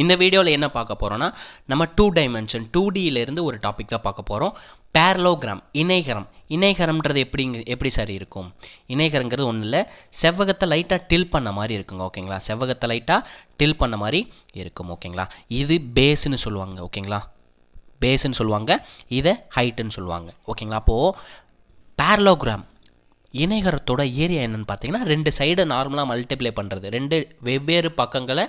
இந்த வீடியோவில் என்ன பார்க்க போகிறோன்னா நம்ம 2 டைமென்ஷன் 2Dயிலேருந்து ஒரு டாபிக் தான் பார்க்க போகிறோம். பேரலோகிராம் இணைகரம்ன்றது எப்படி சார் இருக்கும்? இணைகரங்கிறது ஒன்றும் இல்லை, செவ்வகத்தை லைட்டாக டில் பண்ண மாதிரி இருக்குங்க. ஓகேங்களா, செவ்வகத்தை லைட்டாக டில் பண்ண மாதிரி இருக்கும். ஓகேங்களா, இது பேஸ்ன்னு சொல்லுவாங்க. ஓகேங்களா, பேஸ்ன்னு சொல்லுவாங்க, இதை ஹைட்டுன்னு சொல்லுவாங்க. ஓகேங்களா, அப்போது பேரலோகிராம் இணைகரத்தோட ஏரியா என்னென்னு பார்த்தீங்கன்னா, 2 சைடை நார்மலாக மல்டிப்ளை பண்ணுறது, 2 வெவ்வேறு பக்கங்களை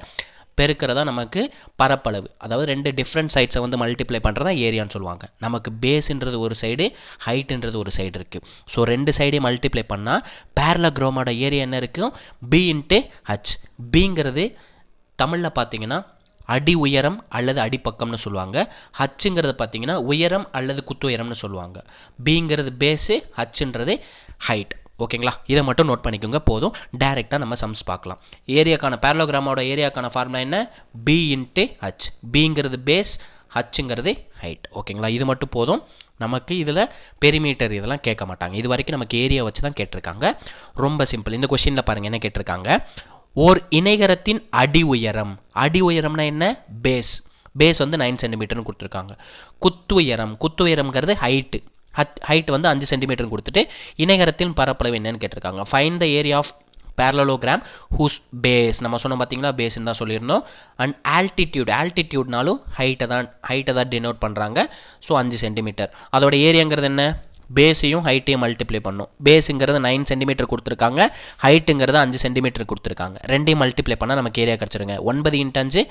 பெருக்கிறதா நமக்கு பரப்பளவு. அதாவது 2 டிஃப்ரெண்ட் சைட்ஸை வந்து மல்டிப்ளை பண்ணுறதா ஏரியான்னு சொல்லுவாங்க. நமக்கு பேஸுன்றது ஒரு சைடு, ஹைட்டுன்றது ஒரு சைடு இருக்குது. ஸோ 2 சைடையும் மல்டிப்ளை பண்ணால் பேரலோகிராமோட ஏரியா என்ன இருக்கும்? B × H. பிங்கிறது தமிழில் பார்த்தீங்கன்னா அடி உயரம் அல்லது அடிப்பக்கம்னு சொல்லுவாங்க. ஹச்சுங்கிறது பார்த்தீங்கன்னா உயரம் அல்லது குத்து உயரம்னு சொல்லுவாங்க. பிங்கிறது பேஸு, ஹச்சுன்றது ஹைட். ஓகேங்களா, இதை மட்டும் நோட் பண்ணிக்கோங்க போதும். டைரெக்டாக நம்ம சம்ஸ் பார்க்கலாம். ஏரியாக்கான பேரலோகிராமோட ஏரியாக்கான ஃபார்முலா என்ன? B × H. பிங்கிறது பேஸ், ஹச்சுங்கிறது ஹைட். ஓகேங்களா, இது மட்டும் போதும் நமக்கு. இதில் பெரிமீட்டர் இதெல்லாம் கேட்க மாட்டாங்க. இது வரைக்கும் நமக்கு ஏரியா வச்சு தான் கேட்டிருக்காங்க. ரொம்ப சிம்பிள். இந்த கொஸ்டினில் பாருங்கள் என்ன கேட்டிருக்காங்க. ஓர் இணைகரத்தின் அடி உயரம்னா என்ன? பேஸ் வந்து 9 சென்டிமீட்டர்னு கொடுத்துருக்காங்க. குத்து உயரம்ங்கிறது ஹைட் வந்து 5 சென்டிமீட்டர் கொடுத்துட்டு இணைகரத்தின் பரப்பளவு என்னன்னு கேட்டிருக்காங்க. Find the area of parallelogram whose base. நம்ம சொன்னோம் பார்த்தீங்களா, பேஸ்ன்னு தான் சொல்லியிருந்தோம். அண்ட் ஆல்டிடியூட்னாலும் ஹைட்டை தான் டினோட் பண்ணுறாங்க. So 5 centimetre. அதோட ஏரியாங்கிறது என்ன? பேஸையும் ஹைட்டையும் மல்டிப்ளை பண்ணும். பேஸுங்கிறது 9 சென்டிமீட்டர் கொடுத்துருக்காங்க, ஹைட்டுங்கிறது 5 சென்டிமீட்டர் கொடுத்துருக்காங்க. ரெண்டையும் மல்டிப்ளை பண்ணால் நமக்கு ஏரியா கிடச்சிருங்க. 9 × 5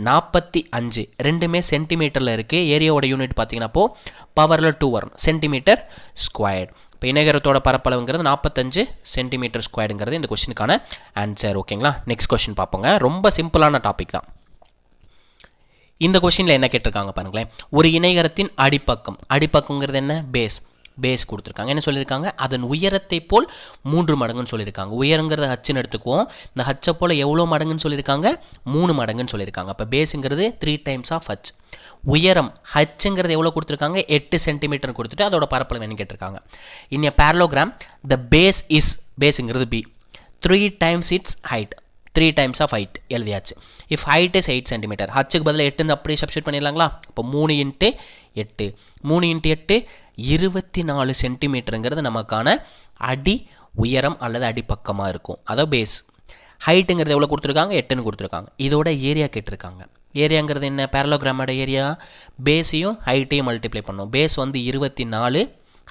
45. ரெண்டுமே சென்டிமீட்டரில் இருக்குது. ஏரியாவோட யூனிட் பார்த்தீங்கன்னா அப்போது பவரில் 2 வரும், சென்டிமீட்டர் ஸ்கொயர்டு. இப்போ இணைகரத்தோட பரப்பளவுங்கிறது 45 சென்டிமீட்டர் ஸ்கொயர்டுங்கிறது இந்த கொஸ்டினுக்கான ஆன்சர். ஓகேங்களா, நெக்ஸ்ட் கொஸ்டின் பார்ப்போங்க. ரொம்ப சிம்பிளான டாபிக் தான். இந்த கொஸ்டினில் என்ன கேட்டிருக்காங்க பாருங்களேன். ஒரு இணைகரத்தின் அடிப்பக்கங்கிறது என்ன? பேஸ் கொடுத்துருக்காங்க. என்ன சொல்லியிருக்காங்க? அதன் உயரத்தை போல் 3 மடங்குன்னு சொல்லியிருக்காங்க. உயரங்கிறது ஹச்சுன்னு எடுத்துக்குவோம். இந்த ஹச்சை போல் எவ்வளோ மடங்குன்னு சொல்லியிருக்காங்க? 3 மடங்குன்னு சொல்லியிருக்காங்க. அப்போ பேஸுங்கிறது 3 டைம்ஸ் ஆஃப் ஹச். உயரம் ஹச்சுங்கிறது எவ்வளோ கொடுத்துருக்காங்க? 8 சென்டிமீட்டர் கொடுத்துட்டு அதோட பரப்பளவு என்ன கேட்டிருக்காங்க. இன் எ பேரலோகிராம் த பேஸுங்கிறது B 3 times it's height. 3 times of height எழுதியாச்சு. இஃப் ஹைட் இஸ் 8 சென்டிமீட்டர், ஹச்சுக்கு பதில் 8 அப்படியே சப்ஸ்டியூட் பண்ணிடலாங்களா? இப்போ 3 × 8 24 சென்டிமீட்டருங்கிறது நமக்கான அடி உயரம் அல்லது அடிப்பக்கமாக இருக்கும். அதாவது பேஸ். ஹைட்டுங்கிறது எவ்வளோ கொடுத்துருக்காங்க? 8ன்னு கொடுத்துருக்காங்க. இதோட ஏரியா கேட்டிருக்காங்க. ஏரியாங்கிறது என்ன? பேரலோகிராமோட ஏரியா பேஸையும் ஹைட்டையும் மல்டிப்ளை பண்ணோம். பேஸ் வந்து 24,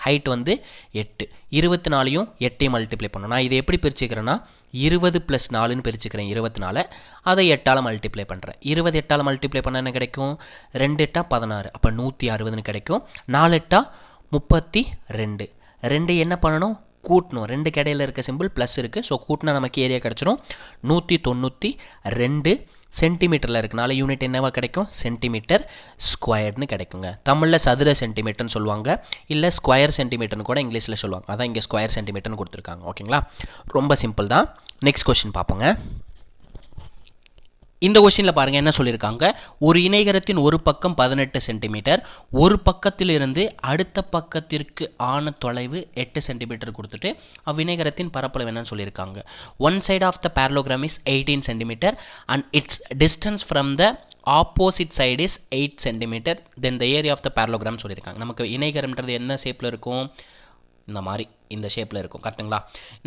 ஹைட் வந்து 8. 24யும் 8ஐயும் மல்டிப்ளை பண்ணணும். நான் இதை எப்படி பிரிச்சுக்கிறேன்னா 20 + 4ன்னு பிரிச்சுக்கிறேன். 24 அதை 8ஆல் மல்டிப்ளை பண்ணுறேன். 20 8ஆல் மல்டிப்ளை பண்ணால் என்ன கிடைக்கும்? 2 8 16, அப்போ 160ன்னு கிடைக்கும். 4 8 32. 2 என்ன பண்ணணும்? கூட்டணும். 2க்கு இடையில இருக்க சிம்பிள் ப்ளஸ் இருக்குது. ஸோ கூட்டினா நமக்கு ஏரியா கிடச்சிரும். 192 சென்டிமீட்டரில் இருக்கனால யூனிட் என்னவா கிடைக்கும்? சென்டிமீட்டர் ஸ்கொயர்டுன்னு கிடைக்குங்க. தமிழில் சதுர சென்டிமீட்டர்னு சொல்லுவாங்க, இல்லை ஸ்கொயர் சென்டிமீட்டர்னு கூட இங்கிலீஷில் சொல்லுவாங்க. அதான் இங்கே ஸ்கொயர் சென்டிமீட்டர்னு கொடுத்துருக்காங்க. ஓகேங்களா, ரொம்ப சிம்பிள் தான். நெக்ஸ்ட் கொஸ்டின் பார்ப்போங்க. இந்த கொஸ்டினில் பாருங்கள் என்ன சொல்லியிருக்காங்க. ஒரு இணைகரத்தின் ஒரு பக்கம் 18 சென்டிமீட்டர், ஒரு பக்கத்திலிருந்து அடுத்த பக்கத்திற்கு ஆன தொலைவு 8 சென்டிமீட்டர் கொடுத்துட்டு அவ்விணைகரத்தின் பரப்பளவு என்னன்னு சொல்லியிருக்காங்க. One side of the parallelogram is 18 centimetre and its distance from the opposite side is 8 centimetre. Then the area of the parallelogram சொல்லியிருக்காங்க. நமக்கு இணைகரம்ன்றது என்ன ஷேப்பில் இருக்கும்? இந்த மாதிரி இந்த ஷேப்பில் இருக்கும். கரெக்டுங்களா?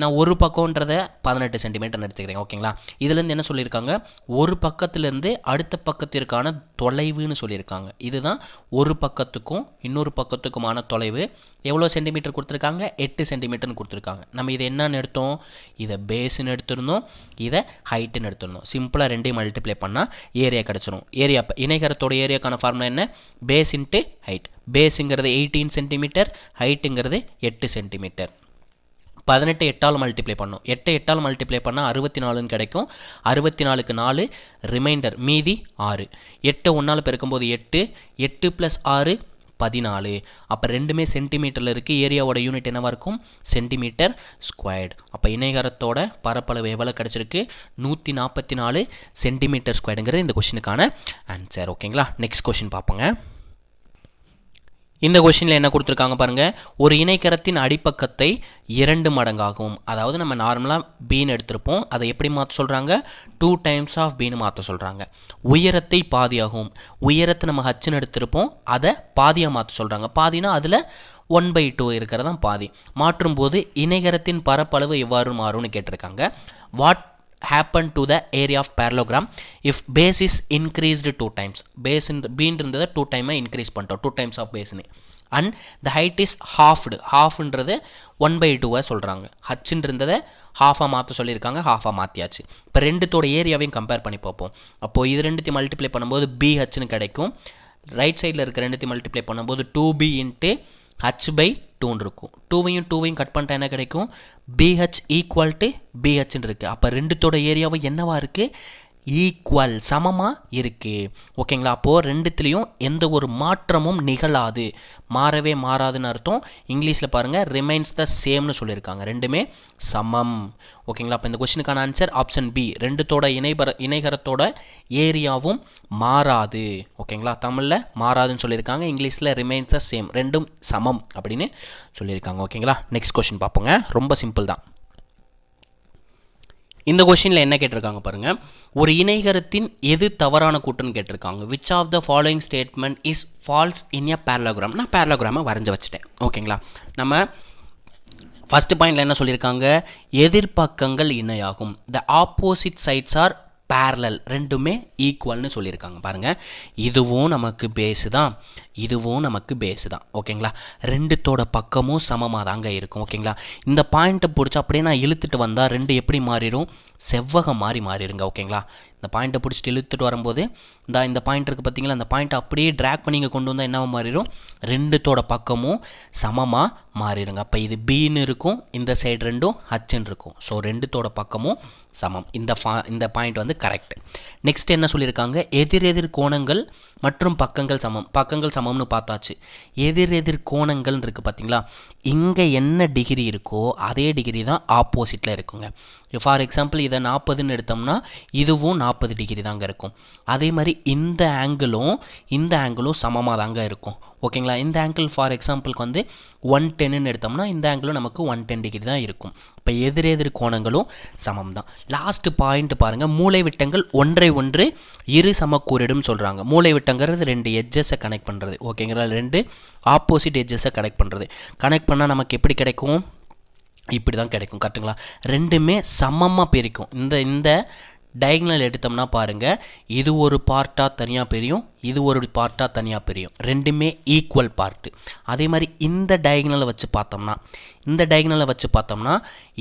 நான் ஒரு பக்கம்ன்றதை 18 சென்டிமீட்டர் எடுத்துக்கிறேன். ஓகேங்களா, இதுலேருந்து என்ன சொல்லியிருக்காங்க? ஒரு பக்கத்துலேருந்து அடுத்த பக்கத்திற்கான தொலைவுன்னு சொல்லியிருக்காங்க. இதுதான் ஒரு பக்கத்துக்கும் இன்னொரு பக்கத்துக்குமான தொலைவு. எவ்வளோ சென்டிமீட்டர் கொடுத்துருக்காங்க? 8 சென்டிமீட்டர்னு கொடுத்துருக்காங்க. நம்ம இதை என்னன்னு எடுத்தோம்? இதை பேஸுன்னு எடுத்துருந்தோம், இதை ஹைட்டுன்னு எடுத்துருந்தோம். சிம்பிளாக 2ஐயும் மல்டிப்ளை பண்ணால் ஏரியா கிடச்சிரும். ஏரியா இணைகரத்தோட ஏரியாக்கான ஃபார்முலா என்ன? Base × height. பேஸுங்கிறது 18 சென்டிமீட்டர், ஹைட்டுங்கிறது 8 சென்டிமீட்டர். 18 8ஆல் மல்டிப்ளை பண்ணோம். 8 8ஆல் மல்டிப்ளை பண்ணால் 64ன்னு கிடைக்கும். 64க்கு 4 ரிமைண்டர் மீதி 6. 8 1ஆல் பெருக்கும்போது 8 8 + 6 14. அப்போ ரெண்டுமே சென்டிமீட்டரில் இருக்குது. ஏரியாவோட யூனிட் என்னவாக இருக்கும்? Centimetre squared. அப்போ இணைகரத்தோட பரப்பளவு எவ்வளோ கிடச்சிருக்கு? 144 சென்டிமீட்டர் ஸ்கொயர்டுங்கிறது இந்த கொஸ்டினுக்கான ஆன்சர். ஓகேங்களா, நெக்ஸ்ட் கொஸ்டின் பார்ப்போங்க. இந்த கொஷினில் என்ன கொடுத்துருக்காங்க பாருங்கள், ஒரு இணைக்கரத்தின் அடிப்பக்கத்தை 2 மடங்காகும். அதாவது நம்ம நார்மலாக பீன்னு எடுத்திருப்போம், அதை எப்படி மாற்ற சொல்கிறாங்க, 2 டைம்ஸ் ஆஃப் பீன்னு மாற்ற சொல்கிறாங்க. உயரத்தை பாதியாகும், உயரத்தை நம்ம ஹச்சுன்னு எடுத்திருப்போம், அதை பாதியாக மாற்ற சொல்கிறாங்க. பாதினா அதில் 1/2 இருக்கிறதான் பாதி. மாற்றும்போது இணைகரத்தின் பரப்பளவு எவ்வாறு மாறும்னு கேட்டிருக்காங்க. What happen to the area of parallelogram if base is increased 2 times. base in the beam இருந்ததை 2 time increase பண்ணிட்டோம், 2 times of base and the height is halved. halfன்றது 1/2 சொல்கிறாங்க. ஹச்சுன்னு இருந்ததை ஹாஃபாக மாற்ற சொல்லியிருக்காங்க, ஹாஃபாக மாற்றியாச்சு. இப்போ ரெண்டுத்தோட ஏரியாவையும் கம்பேர் பண்ணி பார்ப்போம். அப்போது இது ரெண்டுத்தையும் மல்டிப்ளை பண்ணும்போது BHன்னு கிடைக்கும். ரைட் சைடில் இருக்க ரெண்டுத்தையும் மல்டிப்ளை பண்ணும்போது 2B இன்ட்டு h/2 இருக்கும். 2வையும் கட் பண்ணிட்டா என்ன கிடைக்கும், BH ஈக்குவல் டு BHன்னு இருக்குது. அப்போ ரெண்டுத்தோட ஏரியாவும் என்னவா இருக்குது, ஈக்குவல், சமமாக இருக்குது. ஓகேங்களா? அப்போது ரெண்டுத்துலேயும் எந்த ஒரு மாற்றமும் நிகழாது, மாறவே மாறாதுன்னு அர்த்தம். இங்கிலீஷில் பாருங்கள், ரிமைன்ஸ் த சேம்னு சொல்லியிருக்காங்க, ரெண்டுமே சமம். ஓகேங்களா? அப்போ இந்த கொஸ்டினுக்கான ஆன்சர் ஆப்ஷன் பி, ரெண்டுத்தோட இணைகரத்தோட ஏரியாவும் மாறாது. ஓகேங்களா? தமிழில் மாறாதுன்னு சொல்லியிருக்காங்க, இங்கிலீஷில் ரிமைன்ஸ் த சேம், ரெண்டும் சமம் அப்படின்னு சொல்லியிருக்காங்க. ஓகேங்களா? நெக்ஸ்ட் கொஸ்டின் பார்ப்போங்க, ரொம்ப சிம்பிள் தான். இந்த கொஷினில் என்ன கேட்டிருக்காங்க பாருங்கள், ஒரு இணைகரத்தின் எது தவறான கூட்டுன்னு கேட்டிருக்காங்க. Which of the following statement is false in a parallelogram. நான் பேரலோகிராமை வரைஞ்சி வச்சுட்டேன். ஓகேங்களா? நம்ம ஃபஸ்ட்டு பாயிண்டில் என்ன சொல்லியிருக்காங்க, எதிர்பக்கங்கள் இணையாகும். The opposite sides are parallel, ரெண்டுமே ஈக்குவல்னு சொல்லியிருக்காங்க. பாருங்கள், இதுவும் நமக்கு பேஸு தான், இதுவும் நமக்கு பேஸு தான். ஓகேங்களா? ரெண்டுத்தோட பக்கமும் சமமாக தாங்க இருக்கும். ஓகேங்களா? இந்த பாயிண்ட்டை பிடிச்சி அப்படியே நான் இழுத்துட்டு வந்தால் ரெண்டு எப்படி மாறிடும், செவ்வகம் மாறிடுங்க. ஓகேங்களா? இந்த பாயிண்ட்டை பிடிச்சிட்டு இழுத்துட்டு வரும்போது இந்த பாயிண்ட் இருக்குது பார்த்தீங்களா, அந்த பாயிண்ட்டை அப்படியே ட்ராக் பண்ணி இங்கே கொண்டு வந்தால் என்னவா மாறிடும், ரெண்டுத்தோட பக்கமும் சமமாக மாறிடுங்க. அப்போ இது பின்னு இருக்கும், இந்த சைடு ரெண்டும் ஹச்சுன்னு இருக்கும். ஸோ ரெண்டுத்தோட பக்கமும் சமம். இந்த பாயிண்ட் வந்து கரெக்ட். நெக்ஸ்ட் என்ன சொல்லியிருக்காங்க, எதிரெதிர் கோணங்கள் மற்றும் பக்கங்கள் சமம். பக்கங்கள் சமம்னு பார்த்தாச்சு. எதிரெதிர் கோணங்கள் இருக்குது பார்த்தீங்களா, இங்கே என்ன டிகிரி இருக்கோ அதே டிகிரி தான் ஆப்போசிட்டில் இருக்குங்க. ஃபார் எக்ஸாம்பிள் இதை 40ன்னு எடுத்தோம்னா இதுவும் 40 டிகிரி தாங்க இருக்கும். அதே மாதிரி இந்த ஆங்கிளும் சமமாக தாங்க இருக்கும். ஓகேங்களா? இந்த ஆங்கிள் ஃபார் எக்ஸாம்பிளுக்கு வந்து 110ன்னு எடுத்தோம்னா இந்த ஆங்கிளும் நமக்கு 110 டிகிரி தான் இருக்கும். இப்போ எதிரெதிர் கோணங்களும் சமம் தான். லாஸ்ட் பாயிண்ட் பாருங்கள், மூலை விட்டங்கள் ஒன்றை ஒன்று இரு சமக்கூறிடும் சொல்கிறாங்க. மூலை விட்டங்கிறது 2 எட்ஜஸை கனெக்ட் பண்ணுறது. ஓகேங்களா? 2 ஆப்போசிட் எட்ஜஸை கனெக்ட் பண்ணுறது. கனெக்ட் பண்ணால் நமக்கு எப்படி கிடைக்கும், இப்படி தான் கிடைக்கும். கரெக்டுங்களா? ரெண்டுமே சமமாக பிரிக்கும். இந்த டயக்னல் எடுத்தோம்னா பாருங்கள், இது ஒரு பார்ட்டாக தனியாக பிரியும், இது ஒரு பார்ட்டாக தனியாக பிரியும், ரெண்டுமே ஈக்குவல் பார்ட்டு. அதே மாதிரி இந்த டயக்னலை வச்சு பார்த்தோம்னா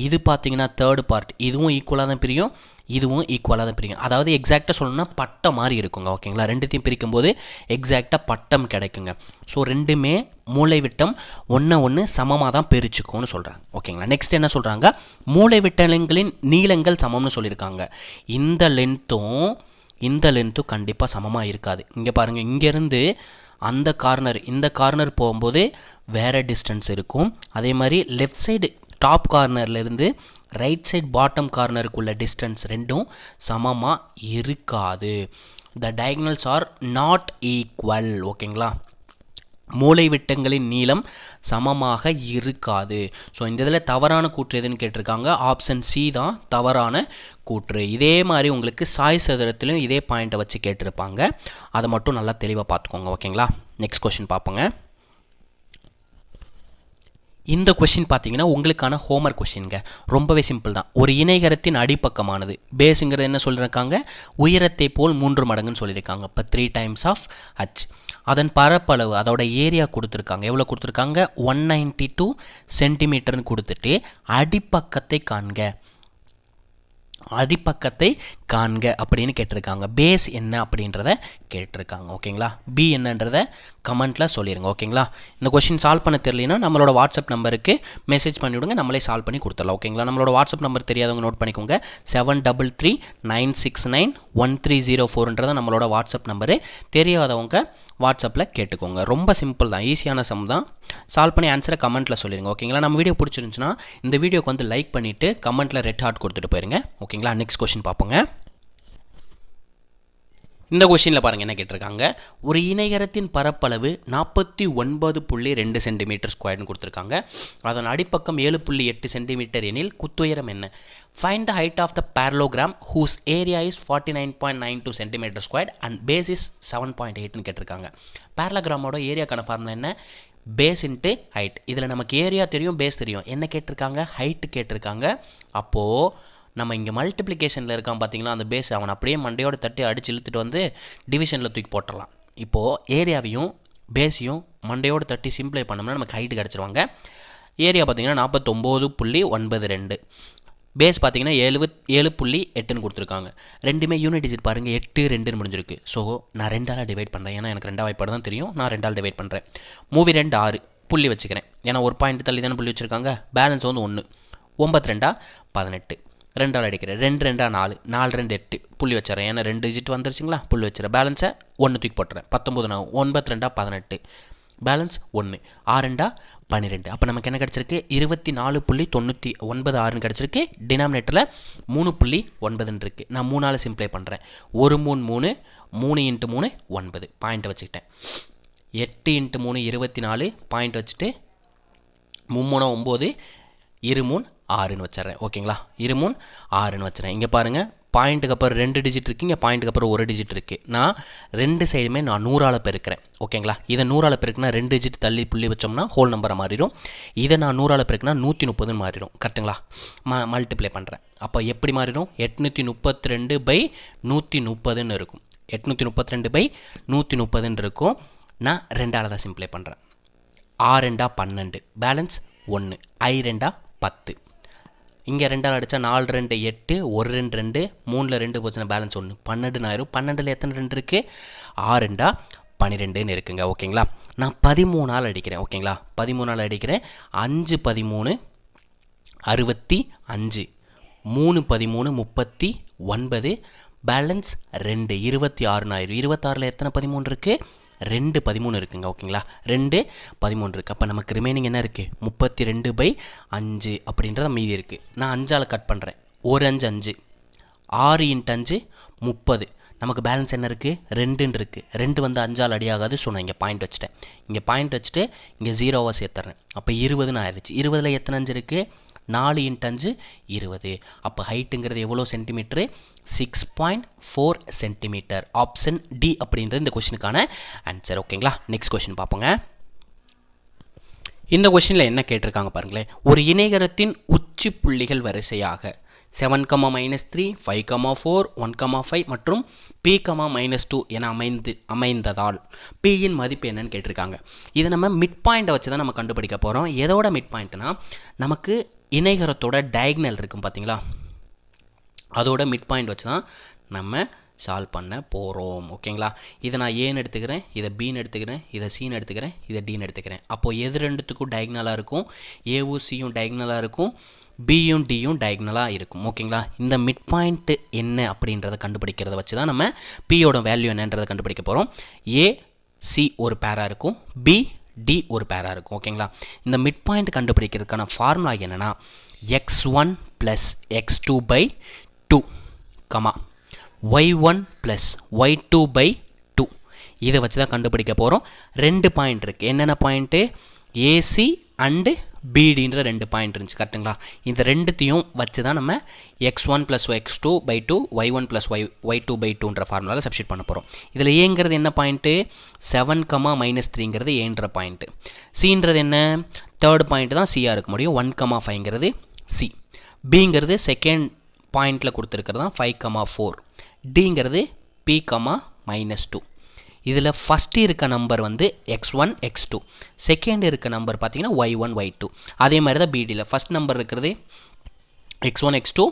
இது பார்த்தீங்கன்னா தேர்டு பார்ட், இதுவும் ஈக்குவலாக தான் பிரியும், இதுவும் ஈக்குவலாக தான் பிரிக்கும். அதாவது எக்ஸாக்டாக சொல்லணும்னா பட்டம் மாதிரி இருக்குங்க. ஓகேங்களா? ரெண்டுத்தையும் பிரிக்கும்போது எக்ஸாக்டாக பட்டம் கிடைக்குங்க. ஸோ ரெண்டுமே மூளை விட்டம் ஒன்று சமமாக தான் பிரிச்சுக்கும்னு சொல்கிறாங்க. ஓகேங்களா? நெக்ஸ்ட் என்ன சொல்கிறாங்க, மூளை விட்டங்களின் நீளங்கள் சமம்னு சொல்லியிருக்காங்க. இந்த லென்த்தும் கண்டிப்பாக சமமாக இருக்காது. இங்கே பாருங்கள், இங்கேருந்து இந்த கார்னர் போகும்போது வேறு டிஸ்டன்ஸ் இருக்கும். அதே மாதிரி லெஃப்ட் சைடு டாப் கார்னர்லேருந்து ரைட் சைட் பாட்டம் கார்னருக்குள்ள டிஸ்டன்ஸ் ரெண்டும் சமமாக இருக்காது. The diagonals are not equal. ஓகேங்களா? மூலை விட்டங்களின் நீளம் சமமாக இருக்காது. ஸோ இந்த இதில் தவறான கூற்று எதுன்னு கேட்டிருக்காங்க, ஆப்ஷன் சி தான் தவறான கூற்று. இதே மாதிரி உங்களுக்கு சாய் சதுரத்திலும் இதே பாயிண்ட்டை வச்சு கேட்டிருப்பாங்க, அதை மட்டும் நல்லா தெளிவாக பார்த்துக்கோங்க. ஓகேங்களா? நெக்ஸ்ட் கொஸ்டின் பார்ப்போங்க. இந்த கொஷின் பார்த்தீங்கன்னா உங்களுக்கான ஹோம்ஒர்க் கொஷின்ங்க, ரொம்பவே சிம்பிள் தான். ஒரு இணைகரத்தின் அடிப்பக்கமானது, பேஸுங்கிறது என்ன சொல்லியிருக்காங்க, உயரத்தை போல் 3 மடங்குன்னு சொல்லியிருக்காங்க. இப்போ 3 டைம்ஸ் ஆஃப் h. அதன் பரப்பளவு, அதோட ஏரியா கொடுத்துருக்காங்க. எவ்வளோ கொடுத்துருக்காங்க, 192 சென்டிமீட்டர்னு கொடுத்துட்டு அடிப்பக்கத்தை காண்க அப்படின்னு கேட்டிருக்காங்க. பேஸ் என்ன அப்படின்றத கேட்டிருக்காங்க. ஓகேங்களா? பி என்னன்றதை கமெண்ட்டில் சொல்லிடுங்க. ஓகேங்களா? இந்த கொஸ்டின் சால்வ் பண்ண தெரியலனா நம்மளோட வாட்ஸ்அப் நம்பருக்கு மெசேஜ் பண்ணிவிடுங்க, நம்மளே சால்வ் பண்ணி கொடுத்துடலாம். ஓகேங்களா? நம்மளோட வாட்ஸ்அப் நம்பர் தெரியாதவங்க நோட் பண்ணிக்கோங்க, 7339691304 நம்மளோட வாட்ஸ்அப் நம்பரு. தெரியாதவங்க வாட்ஸ்அப்பில் கேட்டுக்கோங்க. ரொம்ப சிம்பிள் தான், ஈஸியான சம் தான். சால்வ் பண்ணி ஆன்சரை கமெண்ட்டில் சொல்லிடுங்க. ஓகேங்களா? நம்ம வீடியோ பிடிச்சிருந்துச்சுன்னா இந்த வீடியோக்கு வந்து லைக் பண்ணிவிட்டு கமெண்ட்டில் ரெட் ஹார்ட் கொடுத்துட்டு போயிருங்க. ஓகேங்களா? நெக்ஸ்ட் கொஸ்டின் பார்ப்போங்க. இந்த கொஷினில் பாருங்கள் என்ன கேட்டிருக்காங்க, ஒரு இணைகரத்தின் பரப்பளவு 49.2 சென்டிமீட்டர் ஸ்கொயர்னு கொடுத்துருக்காங்க. அதன் அடிப்பக்கம் 7.8 சென்டிமீட்டர் எனில் குத்துயரம் என்ன? Find the height of the parallelogram whose area is 49.92 centimetre square and base is 7.8ன்னு கேட்டிருக்காங்க. பேரலோகிராமோட ஏரியாக்கான ஃபார்முலா என்ன? Base into height. இதில் நமக்கு ஏரியா தெரியும், பேஸ் தெரியும். என்ன கேட்டிருக்காங்க? ஹைட்டு கேட்டிருக்காங்க. அப்போது நம்ம இங்கே மல்டிப்ளிகேஷனில் இருக்கான் பார்த்தீங்களா, அந்த பேஸ் அவன் அப்படியே மண்டையோடு தட்டி அடித்து இழுத்துட்டு வந்து டிவிஷனில் தூக்கி போட்டுடலாம். இப்போது ஏரியாவையும் பேஸையும் மண்டையோடு தட்டி சிம்பிளை பண்ணோம்னா நமக்கு ஹைட்டு கிடச்சிருவாங்க. ஏரியா பார்த்தீங்கன்னா 49.92, பேஸ் பார்த்தீங்கன்னா 7.8ன்னு கொடுத்துருக்காங்க. ரெண்டுமே யூனிட் டிஜிட் பாருங்கள், 8 2ன்னு முடிஞ்சிருக்கு. ஸோ நான் 2ஆல் டிவைட் பண்ணுறேன், ஏன்னா எனக்கு 2ஆம் வாய்ப்பாடு தான் தெரியும். நான் 2ஆல் டிவைட் பண்ணுறேன். மூவி 2 6 புள்ளி வச்சுக்கிறேன், ஏன்னா ஒரு பாயிண்ட் தள்ளி தானே புள்ளி வச்சுருக்காங்க. பேலன்ஸ் வந்து 1. 9 2 18, 2ஆல் அடிக்கிறேன். 2 2 4, 4 2 8 புள்ளி வச்சுறேன், ஏன்னா 2 டிஜிட் வந்துருச்சுங்களா, புள்ளி வச்சுறேன். பேலன்ஸை 1 தூக்கி போட்டுறேன். 19 நான் 9 2 18, பேலன்ஸ் 1. 6 2 12. அப்போ நமக்கு என்ன கிடச்சிருக்கு? 24.96 கிடச்சிருக்கு. டினாமினேட்டரில் 3.9 இருக்குது. நான் 3ஆல் சிம்ப்ளை பண்ணுறேன். 1 3 3, 3 × 3 9 பாயிண்ட்டை வச்சுக்கிட்டேன். 8 × 3 24 பாயிண்ட் வச்சுட்டு 3 3 9, 2 3 6ன்னு வச்சிட்றேன். ஓகேங்களா, 2 3 6ன்னு வச்சுறேன். இங்கே பாருங்கள், பாயிண்ட்டுக்கு அப்புறம் 2 டிஜிட் இருக்குது, இங்கே பாயிண்ட்டுக்கு அப்புறம் 1 டிஜிட் இருக்குது. நான் 2 சைடுமே நான் 100ஆல் பெருக்கிறேன். ஓகேங்களா, இதை 100ஆல் பெருக்குனா 2 டிஜிட் தள்ளி புள்ளி வச்சோம்னா ஹோல் நம்பரை மாறிடும். இதை நான் 100ஆல் பெருக்குனா 130ன்னு மாறிடும். கரெக்டுங்களா? மல்டிப்ளை பண்ணுறேன். அப்போ எப்படி மாறிடும்? 832/130ன்னு இருக்கும். 832/130ன்னு இருக்கும். நான் 2ஆல் தான் சிம்ப்ளை பண்ணுறேன். 6 2 12, பேலன்ஸ் 1. I 2 10. இங்கே 2ஆல் அடித்தா 4 2 8, 1 2 2, 3ல் 2 போச்சுன்னா பேலன்ஸ் 1. 12 ஆயிரும். 12ல் எத்தனை 2 இருக்குது? 6 2 12ன்னு இருக்குங்க. ஓகேங்களா, நான் 13ஆல் அடிக்கிறேன். ஓகேங்களா, 13ஆல் அடிக்கிறேன். 5 13 65, 3 13 39, பேலன்ஸ் 2 26 ஆயிரும். 26ல் எத்தனை 13 இருக்குது? 2 13 இருக்குங்க. ஓகேங்களா, 2 13 இருக்குது. அப்போ நமக்கு ரிமைனிங் என்ன இருக்குது? 32/5 அப்படின்றத மீதி இருக்குது. நான் 5ஆல் கட் பண்ணுறேன். 1 5 5, 6 × 5 30. நமக்கு பேலன்ஸ் என்ன இருக்குது? 2ன்னு இருக்குது. 2 வந்து 5ஆல் அடியாகாது. ஸோ நான் இங்கே பாயிண்ட் வச்சுட்டேன். இங்கே பாயிண்ட் வச்சுட்டு இங்கே 0வாக சேர்த்துறேன். அப்போ 20ன்னு ஆயிடுச்சு. 20ல் எத்தனை 5 இருக்குது? 4 × 5 20. அப்போ ஹைட்டுங்கிறது எவ்வளோ சென்டிமீட்ரு? 6.4 சென்டிமீட்டர். ஆப்ஷன் டி அப்படின்றது இந்த கொஷினுக்கான ஆன்சர். ஓகேங்களா, நெக்ஸ்ட் கொஷின் பார்ப்போங்க. இந்த கொஷினில் என்ன கேட்டிருக்காங்க பாருங்களேன். ஒரு இணைகரத்தின் உச்சி புள்ளிகள் வரிசையாக 7, -3, 5, 4, 1, 5 மற்றும் P, -2 என அமைந்ததால் Pயின் மதிப்பு என்னன்னு கேட்டிருக்காங்க. இதை நம்ம மிட் பாயிண்ட்டை வச்சு தான் நம்ம கண்டுபிடிக்க போகிறோம். எதோட மிட் பாயிண்ட்னா, நமக்கு இணைகரத்தோட டயக்னல் இருக்கும் பார்த்தீங்களா, அதோட மிட் பாயிண்ட் வச்சு தான் நம்ம சால்வ் பண்ண போகிறோம். ஓகேங்களா, இதை நான் ஏன்னு எடுத்துக்கிறேன், இதை பின்னு எடுத்துக்கிறேன், இதை சின்னு எடுத்துக்கிறேன், இதை டின்னு எடுத்துக்கிறேன். அப்போது எது ரெண்டுத்துக்கும் டயக்னலாக இருக்கும்? ஏவும் சியும் டயக்னலாக இருக்கும், பியும் டியும் டயக்னலாக இருக்கும். ஓகேங்களா, இந்த மிட் பாயிண்ட்டு என்ன அப்படின்றத கண்டுபிடிக்கிறத வச்சு தான் நம்ம பியோட வேல்யூ என்னன்றதை கண்டுபிடிக்க போகிறோம். ஏ சி ஒரு பேராக இருக்கும், பி டி ஒரு பேராக இருக்கும். ஓகேங்களா, இந்த மிட் பாயிண்ட் கண்டுபிடிக்கிறதுக்கான ஃபார்முலா என்னென்னா x1 + x2/2, y1 + y2/2. இதை வச்சு தான் கண்டுபிடிக்க போகிறோம். 2 பாயிண்ட் இருக்குது. என்னென்ன பாயிண்ட்டு? ஏசி அண்டு பிடின்ற 2 பாயிண்ட் இருந்துச்சு. கரெக்டுங்களா, இந்த ரெண்டுத்தையும் வச்சு தான் நம்ம x1 + x2/2, y1 + y2/2ன்ற ஃபார்முலாவில் சப்ஸ்டிட் பண்ண போகிறோம். இதில் ஏங்கிறது என்ன பாயிண்ட்டு? 7, -3ங்கிறது ஏன்ற பாயிண்ட்டு. சின்றது என்ன? தேர்ட் பாயிண்ட் தான் சியாக இருக்க முடியும். 1, 5ங்கிறது சி. பிங்கிறது செகண்ட் பாயிண்டில் கொடுத்துருக்கிறது தான் 5, 4. டிங்கிறது P, -2. இதில் ஃபஸ்ட்டு இருக்க நம்பர் வந்து x1 x2, செகண்ட் இருக்க நம்பர் பார்த்தீங்கன்னா y1 y2. அதே மாதிரி தான் பிடியில் ஃபஸ்ட் நம்பர் இருக்கிறது x1 x2,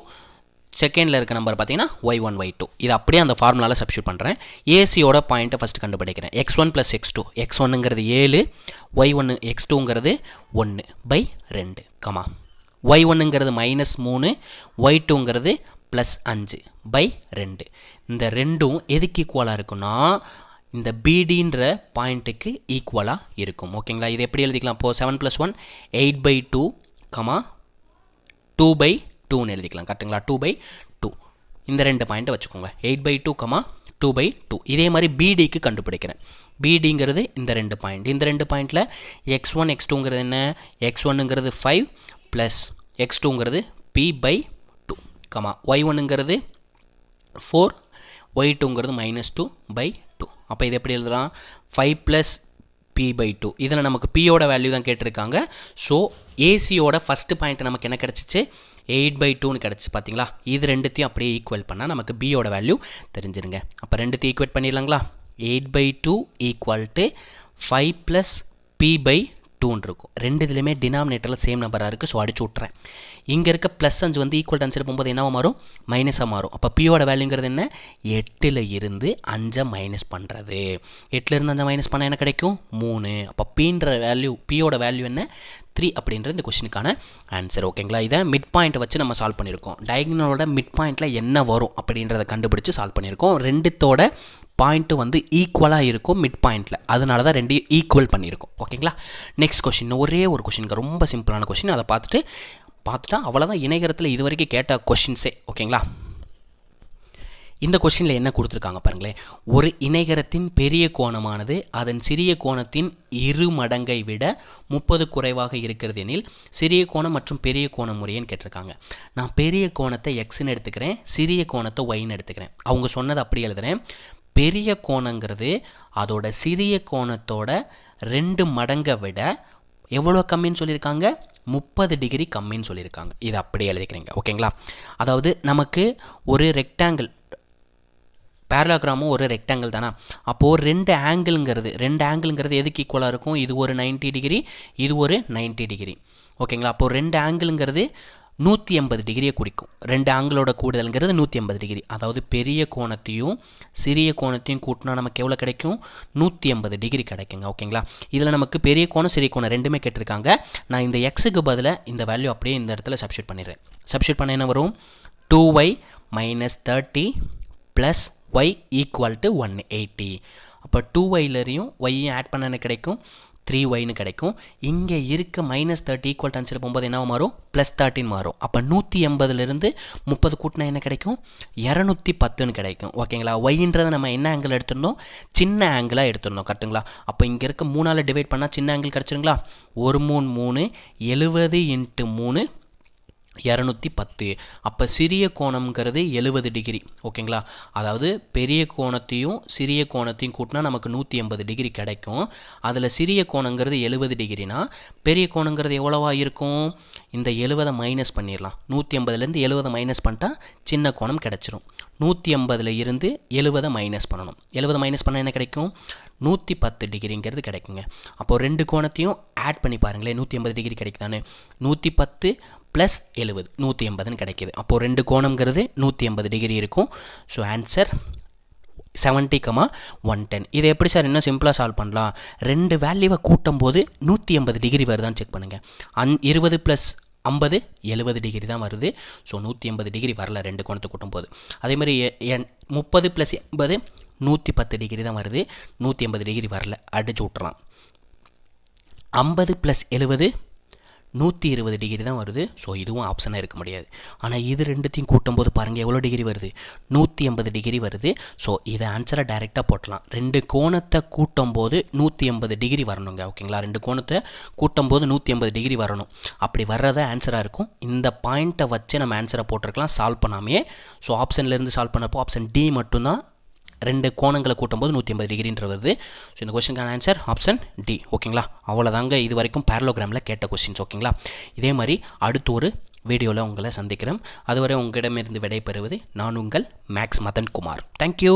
செகண்டில் இருக்க நம்பர் பார்த்தீங்கன்னா y1 y2. இது அப்படியே அந்த ஃபார்முலாவில் சப்ஸ்டியூட் பண்ணுறேன். ஏசியோட பாயிண்ட்டை ஃபஸ்ட்டு கண்டுபிடிக்கிறேன். x1 + x2, x1ங்கிறது 7, y1 x2ங்கிறது 1/2, y1ங்கிறது -3, y2ங்கிறது +5/2. இந்த ரெண்டும் எதுக்கு ஈக்குவலாக இருக்குன்னா இந்த பிடின்ற பாயிண்ட்டுக்கு ஈக்குவலாக இருக்கும். ஓகேங்களா, இது எப்படி எழுதிக்கலாம்? இப்போது 7 + 1 8/2, 2/2ன்னு எழுதிக்கலாம். கரெக்டுங்களா, 2/2. இந்த 2 பாயிண்ட்டை வச்சுக்கோங்க. 8/2, 2/2. இதே மாதிரி பிடிக்கு கண்டுபிடிக்கிறேன். பிடிங்கிறது இந்த 2 பாயிண்ட். இந்த 2 பாயிண்டில் x1 x2ங்கிறது என்ன? x1ங்கிறது 5 ப்ளஸ் x2ங்கிறது p/2 கமா y1ங்கிறது 4 y2ங்கிறது -2/2. அப்போ இது எப்படி எழுதலாம்? 5 ப்ளஸ் p/2. இதில் நமக்கு பியோட வேல்யூ தான் கேட்டிருக்காங்க. ஸோ ஏசியோட ஃபஸ்ட்டு பாயிண்ட் நமக்கு என்ன கிடச்சிச்சு? 8/2ன்னு கிடச்சி. பார்த்தீங்களா? இது ரெண்டுத்தையும் அப்படியே ஈக்குவல் பண்ணால் நமக்கு பியோட வேல்யூ தெரிஞ்சிருங்க. அப்போ ரெண்டுத்தையும் ஈக்குவேட் பண்ணிடலாங்களா? 8/2 = 5 ப்ளஸ் p/2ன்னு இருக்கும். ரெண்டு இதுலையுமே டினாமினேட்டரில் சேம் நம்பராக இருக்குது. ஸோ அடிச்சு விட்றேன். இங்கே இருக்க +5 வந்து ஈக்குவல் டு ஆன்சர் போகும்போது என்னவா மாறும்? மைனஸாக மாறும். அப்போ பியோட வேல்யூங்கிறது என்ன? 8ல் இருந்து 5 மைனஸ் பண்ணுறது. 8ல் இருந்து 5 மைனஸ் பண்ணால் என்ன கிடைக்கும்? 3. அப்போ பின்ற வேல்யூ, பியோட வேல்யூ என்ன? 3 அப்படின்றது இந்த கொஸ்டினுக்கான ஆன்சர். ஓகேங்களா? இதை மிட் பாயிண்ட் வச்சு நம்ம சால்வ் பண்ணியிருக்கோம். டயகனலோட மிட் பாயிண்டில் என்ன வரும் அப்படின்றத கண்டுபிடிச்சு சால்வ் பண்ணியிருக்கோம். ரெண்டுத்தோட பாயிண்ட்டு வந்து ஈக்குவலாக இருக்கும் மிட் பாயிண்டில். அதனால தான் ரெண்டையும் ஈக்குவல் பண்ணியிருக்கோம். ஓகேங்களா? நெக்ஸ்ட் கொஸ்டின், ஒரே ஒரு கொஸ்டினுக்கு ரொம்ப சிம்பிளான கொஸ்டின். அதை பார்த்துட்டா அவ்வளோதான் இணையகரத்தில் இது வரைக்கும் கேட்ட கொஸ்டின்ஸே. ஓகேங்களா? இந்த கொஸ்டினில் என்ன கொடுத்துருக்காங்க பாருங்களேன். ஒரு இணைகரத்தின் பெரிய கோணமானது அதன் சிறிய கோணத்தின் 2 மடங்கை விட 30 குறைவாக இருக்கிறது எனில் சிறிய கோணம் மற்றும் பெரிய கோணம் முறையன்னு கேட்டிருக்காங்க. நான் பெரிய கோணத்தை எக்ஸ்ன்னு எடுத்துக்கிறேன், சிறிய கோணத்தை ஒய்ன்னு எடுத்துக்கிறேன். அவங்க சொன்னது அப்படி எழுதுகிறேன். பெரிய கோணங்கிறது அதோட சிறிய கோணத்தோட 2 மடங்கை விட எவ்வளோ கம்மின்னு சொல்லியிருக்காங்க? 30 டிகிரி கம்மின்னு சொல்லியிருக்காங்க. இது அப்படியே எழுதிக்கிறீங்க. ஓகேங்களா? அதாவது நமக்கு ஒரு ரெக்டாங்கிள், பேரலோகிராமும் ஒரு ரெக்டாங்கிள் தானே. அப்போது ரெண்டு ஆங்கிளுங்கிறது எதுக்கு ஈக்குவலாக இருக்கும்? இது ஒரு 90 டிகிரி, இது ஒரு 90 டிகிரி. ஓகேங்களா? அப்போது ரெண்டு ஆங்கிளுங்கிறது 180 டிகிரியை குறிக்கும். ரெண்டு ஆங்கிளோட கூடுதல்ங்கிறது 180 டிகிரி. அதாவது பெரிய கோணத்தையும் சிறிய கோணத்தையும் கூட்டினா நமக்கு எவ்வளோ கிடைக்கும்? 180 டிகிரி கிடைக்குங்க. ஓகேங்களா? இதில் நமக்கு பெரிய கோணம் சிறிய கோணம் ரெண்டுமே கேட்டிருக்காங்க. நான் இந்த எக்ஸுக்கு பதிலாக இந்த வேல்யூ அப்படியே இந்த இடத்துல சப்ஸ்டியூட் பண்ணிடுறேன். சப்ஸ்டியூட் பண்ண என்ன வரும்? 2y - 30 + y = 180. அப்போ 2yலையும் yையும் ஆட் பண்ண என்ன கிடைக்கும்? 3yன்னு கிடைக்கும். இங்கே இருக்க -30 ஈக்குவல் டு ஆன்சர் போகும்போது என்ன மாறும்? +13 மாறும். அப்போ 180லேருந்து 30 கூட்டினா என்ன கிடைக்கும்? 210ன்னு கிடைக்கும். ஓகேங்களா? ஒய்ன்றதை நம்ம என்ன ஆங்கிள் எடுத்திருந்தோம்? சின்ன ஆங்கிளாக எடுத்திருந்தோம். கரெக்டுங்களா? அப்போ இங்கே இருக்க 3ஆல் டிவைட் பண்ணால் சின்ன ஆங்கிள் கிடச்சிருங்களா? 1 3 3 70 × 3 210. அப்போ சிறிய கோணம்ங்கிறது 70 டிகிரி. ஓகேங்களா? அதாவது பெரிய கோணத்தையும் சிறிய கோணத்தையும் கூட்டினா நமக்கு 180 டிகிரி கிடைக்கும். அதில் சிறிய கோணங்கிறது 70 டிகிரினா பெரிய கோணங்கிறது எவ்வளவா இருக்கும்? இந்த 70 மைனஸ் பண்ணிடலாம். 180லேருந்து 70 மைனஸ் பண்ணிட்டா சின்ன கோணம் கிடச்சிரும். 180ல் இருந்து 70 மைனஸ் பண்ணணும். 70 மைனஸ் பண்ணால் என்ன கிடைக்கும்? 110 டிகிரிங்கிறது கிடைக்குங்க. அப்போது ரெண்டு கோணத்தையும் ஆட் பண்ணி பாருங்களேன். 180 டிகிரி கிடைக்குதானே. 110 + 70 180ன்னு கிடைக்கிது. அப்போது ரெண்டு கோணம்ங்கிறது 180 டிகிரி இருக்கும். So answer 70, 110. இதை எப்படி சார் இன்னும் சிம்பிளாக சால்வ் பண்ணலாம்? ரெண்டு வேல்யூவை கூட்டும் போது 180 டிகிரி வருதான்னு செக் பண்ணுங்கள். 20 + 50 70 டிகிரி தான் வருது. ஸோ 180 டிகிரி வரல ரெண்டு கோணத்தை கூட்டும் போது. அதே மாதிரி 30 + 80 110 டிகிரி தான் வருது. 180 டிகிரி வரல, அடிச்சு விட்றலாம். 50 + 70 120 டிகிரி தான் வருது. ஸோ இதுவும் ஆப்ஷனாக இருக்க முடியாது. ஆனால் இது ரெண்டுத்தையும் கூட்டும்போது பாருங்கள் எவ்வளோ டிகிரி வருது? 180 டிகிரி வருது. ஸோ இதை ஆன்சரை டைரெக்டாக போட்டலாம். ரெண்டு கோணத்தை கூட்டும்போது 180 டிகிரி வரணுங்க. ஓகேங்களா? ரெண்டு கோணத்தை கூட்டும்போது 180 டிகிரி வரணும். அப்படி வர்றத ஆன்சராக இருக்கும். இந்த பாயிண்ட்டை வச்சு நம்ம ஆன்சரை போட்டிருக்கலாம் சால்வ் பண்ணாமையே. ஸோ ஆப்ஷன்லேருந்து சால்வ் பண்ணப்போ ஆப்ஷன் டி மட்டும்தான் ரெண்டு கோணங்களை கூட்டும்போது 180 டிகிரின்ற வருது. ஸோ இந்த கொஸ்டினுக்கான ஆன்சர் ஆப்ஷன் டி. ஓகேங்களா? அவ்வளோதாங்க இது வரைக்கும் பேரலோகிராமில் கேட்ட கொஸ்டின்ஸ். ஓகேங்களா? இதே மாதிரி அடுத்து ஒரு வீடியோவில் உங்களை சந்திக்கிறேன். அதுவரை உங்களிடமிருந்து விடைபெறுவது நான் உங்கள் மேக்ஸ் மதன் குமார். தேங்க்யூ.